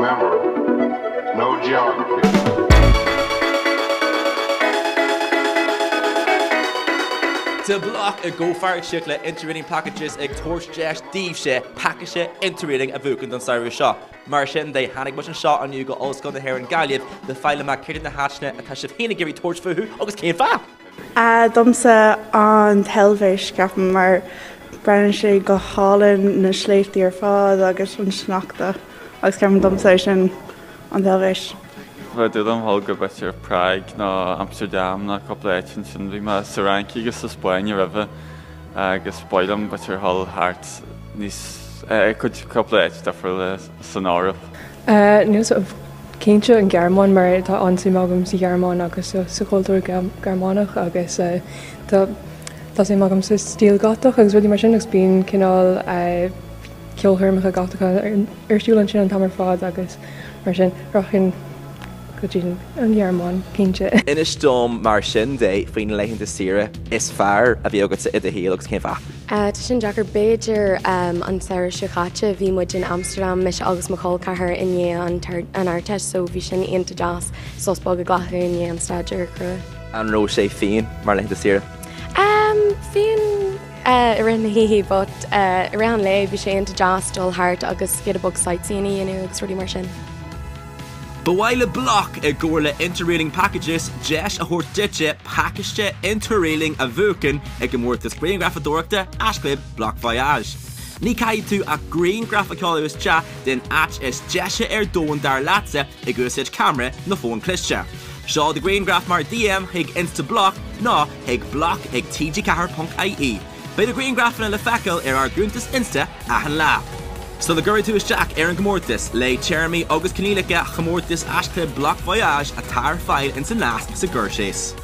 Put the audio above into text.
Remember, no geography. To block a go-far shikla interrating packages ag torch dash díobse package interrating a bhucan don sair seo. Mar sin they hanig much shot on you go oscon the hair and galliv the file ma kid in the hatchne a tash of hina giving torch for who agus came fa. Domsa an televis gafan mar brenn sé go hálinn na sléiftaí ar fád agus an sneachta agus ceapan domsa sin an televis. Dúd am thulga beir Prague ná Amsterdam na coppléitin sin bhí me Saranci agus sa Spáine ribh agus spoilm beir hall hart níos chud coppléit defriú le san áireamh. Níos céinte an Gearmáin mar tá ansú mágam sa Gearmáin agus sa cultúr Gearmánach agus tá sé mágam sa stíl gatach agus ruí mar sin agus bíon cinál ceolthirrmacha gatacha arsúlann sin an tamar fád agus mar sin rochin an Gearmáin cínte. Inis dom mar sin dé faoin leitheanta sira is fearr a bhí agad sa ide hí agus céim fa. Tá sin Jackar Beiidir an saoir seáte bhí muid in Amsterdam mis agus Macáil Cahar inné an airte so bhí sin aonanta jazz sosbog a glatha inné an staidir cru. An ró sé féin mar leitheanta sira? Féin rinne hihí, but around le bhí sé aonanta jazz dul hart agus fiadabog sightseeing inú agus ruí mar sin. Bhile block a gcóirla interrailing packages deis a thuir duite packagete interrailing a bhucan ag go mór is Green Grafadorachta Ashclub Block Voyage. Ní caiid tú a Green Grafacálas te den at is deise dóin dar lása i gúsid camera na fón cliste. Seo de Green Graf mar DM ag Instablock ná ag block ag tgcahar.ie. Bei de Green Grafan le fecail ar gúntas Insta ahan lá. So the gurú is Jack Aaron Gomortis le Jeremy agus Canílacha Gomortis Ashclub Block Voyage a tar file in sa last sa Gershés.